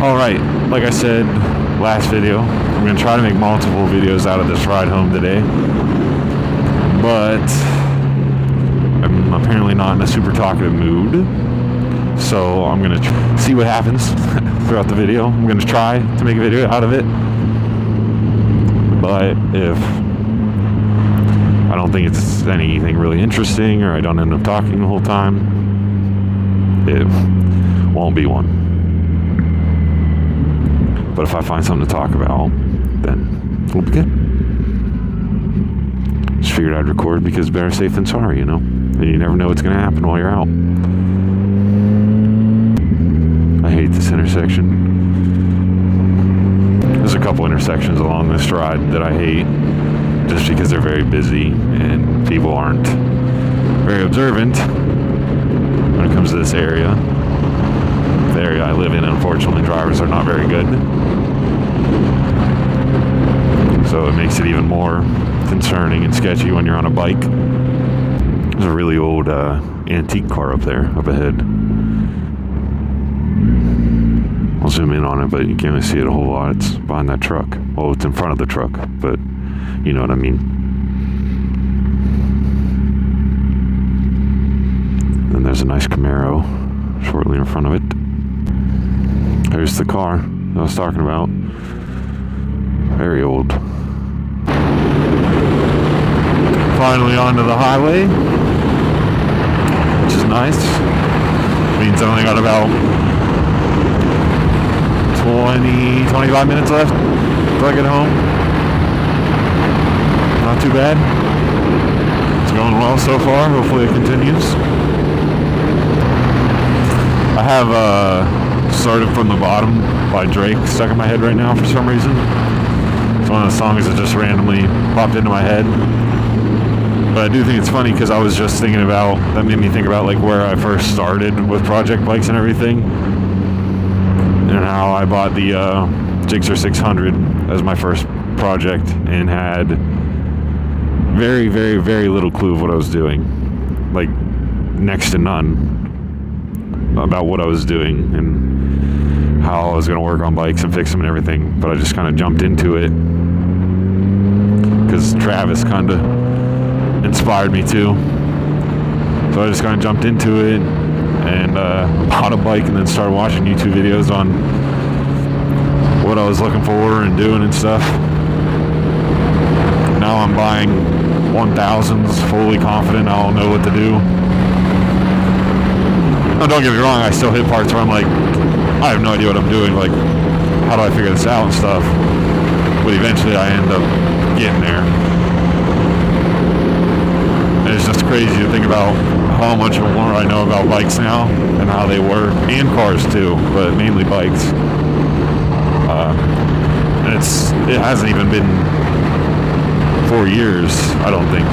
Alright, like I said last video, I'm going to try to make multiple videos out of this ride home today. But I'm apparently not in a super talkative mood. So I'm going to see what happens throughout the video. I'm going to try to make a video out of it. But if I don't think it's anything really interesting, or I don't end up talking the whole time, it won't be one. But if I find something to talk about, then we'll be good. Just figured I'd record because better safe than sorry, you know? And you never know what's going to happen while you're out. I hate this intersection. There's a couple intersections along this ride that I hate just because they're very busy and people aren't very observant when it comes to this area. The area I live in, unfortunately, drivers are not very good. So it makes it even more concerning and sketchy when you're on a bike. There's a really old antique car up there, up ahead. I'll zoom in on it, but you can't really see it a whole lot. It's behind that truck. Well, it's in front of the truck, but you know what I mean. Then there's a nice Camaro shortly in front of it. There's the car I was talking about. Very old. Finally onto the highway, which is nice. Means I only got about 25 minutes left until I get home. Not too bad. It's going well so far. Hopefully it continues. I have Started From the Bottom by Drake stuck in my head right now for some reason. It's one of the songs that just randomly popped into my head. But I do think it's funny because I was just thinking about, that made me think about like where I first started with project bikes and everything. And how I bought the Gixxer 600 as my first project and had very, very, very little clue of what I was doing. Like next to none about what I was doing and how I was going to work on bikes and fix them and everything. But I just kind of jumped into it because Travis kind of inspired me too. So I just kind of jumped into it and bought a bike and then started watching YouTube videos on what I was looking for and doing and stuff. Now I'm buying 1000s, fully confident I'll know what to do. Now, don't get me wrong, I still hit parts where I'm like, I have no idea what I'm doing, like, how do I figure this out and stuff. But eventually I end up getting there. And it's just crazy to think about how much more I know about bikes now and how they work, and cars too, but mainly bikes. And it hasn't even been 4 years, I don't think.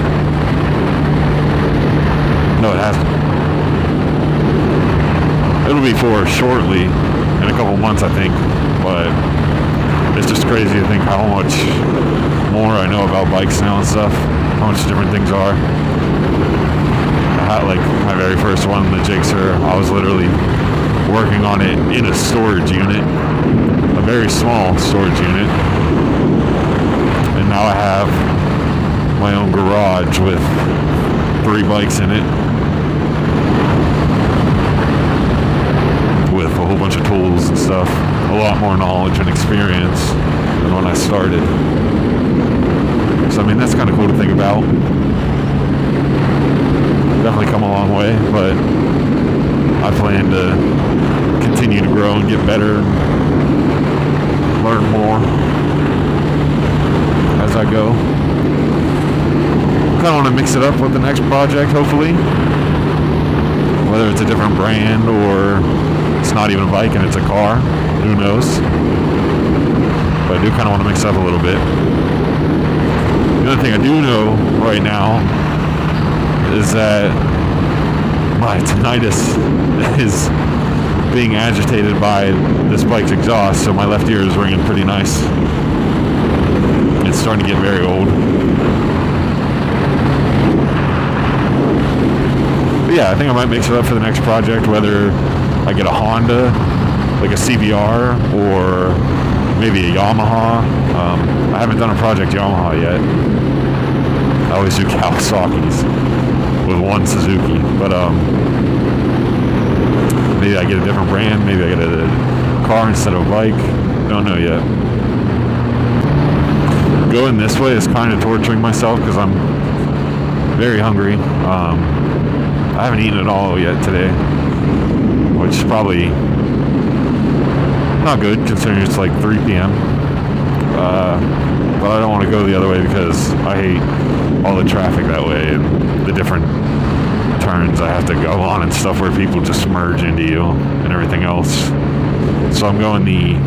No, it hasn't. It'll be 4 shortly, in a couple months, I think. But it's just crazy to think how much more I know about bikes now and stuff, how much different things are. Like my very first one, the Gixxer, I was literally working on it in a storage unit, a very small storage unit. And now I have my own garage with 3 bikes in it, with a whole bunch of tools and stuff, a lot more knowledge and experience than when I started. So I mean, that's kind of cool to think about. Definitely come a long way, but I plan to continue to grow and get better, learn more as I go. Kind of want to mix it up with the next project, hopefully. Whether it's a different brand or it's not even a bike and it's a car, who knows? But I do kind of want to mix it up a little bit. The other thing I do know right now is that my tinnitus is being agitated by this bike's exhaust, so my left ear is ringing pretty nice. It's starting to get very old. But yeah, I think I might mix it up for the next project, whether I get a Honda like a CBR or maybe a Yamaha. I haven't done a Project Yamaha yet. I always do Kawasaki's with one Suzuki, but maybe I get a different brand. Maybe I get a car instead of a bike. Don't know yet. Going this way is kind of torturing myself because I'm very hungry. I haven't eaten at all yet today, which is probably not good considering it's like 3 p.m. But I don't want to go the other way because I hate all the traffic that way and the different turns I have to go on and stuff where people just merge into you and everything else. So I'm going the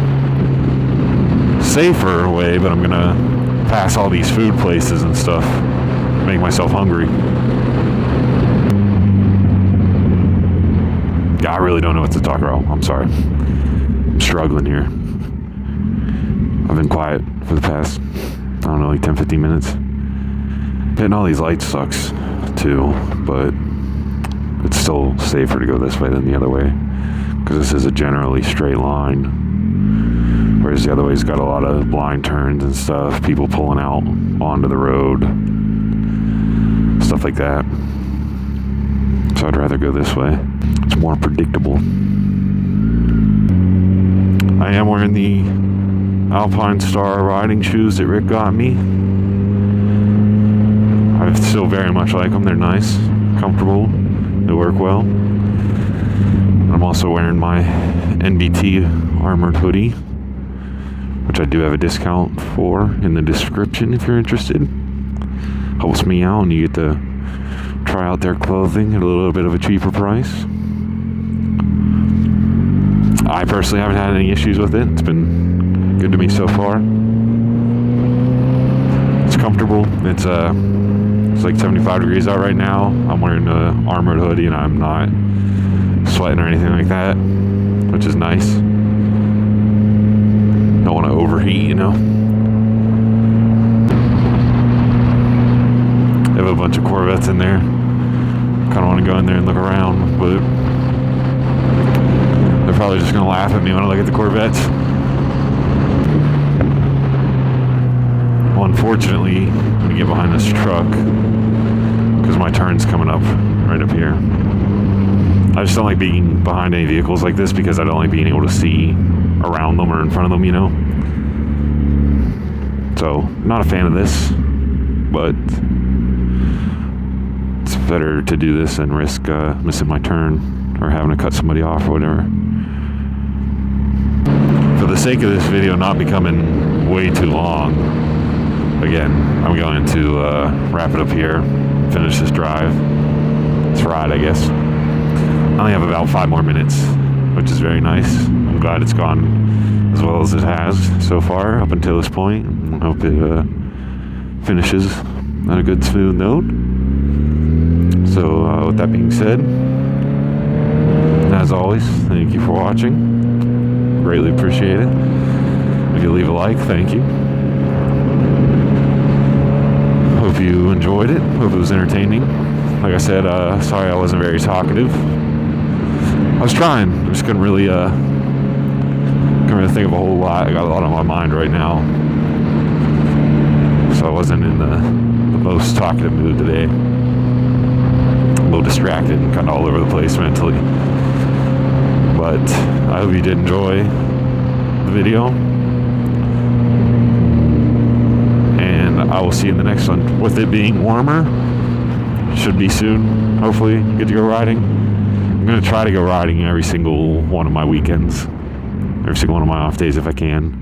safer way, but I'm gonna pass all these food places and stuff, make myself hungry. I really don't know what to talk about. I'm sorry. I'm struggling here. I've been quiet for the past, I don't know, like 10-15 minutes. Hitting all these lights sucks too, but it's still safer to go this way than the other way because this is a generally straight line, whereas the other way's got a lot of blind turns and stuff, people pulling out onto the road, stuff like that. So I'd rather go this way. It's more predictable. I am wearing the Alpine Star riding shoes that Rick got me. I still very much like them. They're nice, comfortable, they work well. I'm also wearing my NBT armored hoodie, which I do have a discount for in the description if you're interested. Helps me out and you get to try out their clothing at a little bit of a cheaper price. I personally haven't had any issues with it. It's been good to me so far. It's comfortable. It's like 75 degrees out right now. I'm wearing an armored hoodie and I'm not sweating or anything like that, which is nice. Don't want to overheat, you know. They have a bunch of Corvettes in there. Kind of want to go in there and look around, but they're probably just going to laugh at me when I look at the Corvettes. Well, unfortunately, I'm going to get behind this truck because my turn's coming up right up here. I just don't like being behind any vehicles like this because I don't like being able to see around them or in front of them, you know. So, not a fan of this, but it's better to do this than risk missing my turn or having to cut somebody off or whatever. For the sake of this video not becoming way too long, again, I'm going to wrap it up here, finish this drive. This ride, I guess. I only have about 5 more minutes, which is very nice. I'm glad it's gone as well as it has so far up until this point. I hope it finishes on a good smooth note. So with that being said, as always, thank you for watching. Greatly appreciate it. If you leave a like, thank you. Hope you enjoyed it. Hope it was entertaining. Like I said, sorry I wasn't very talkative. I was trying. I just couldn't really think of a whole lot. I got a lot on my mind right now. So I wasn't in the most talkative mood today. A little distracted and kind of all over the place mentally. But I hope you did enjoy the video. And I will see you in the next one. With it being warmer, should be soon, hopefully, get to go riding. I'm going to try to go riding every single one of my weekends. Every single one of my off days if I can.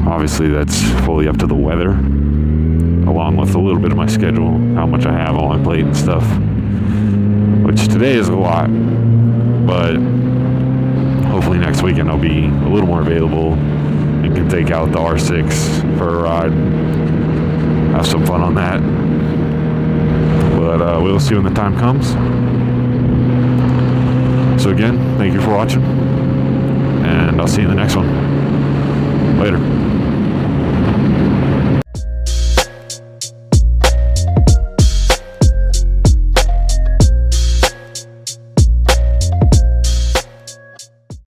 Obviously, that's fully up to the weather, along with a little bit of my schedule, how much I have on my plate and stuff. Which today is a lot, but hopefully next weekend I'll be a little more available and can take out the R6 for a ride. Have some fun on that. But we'll see when the time comes. So again, thank you for watching, and I'll see you in the next one. Later.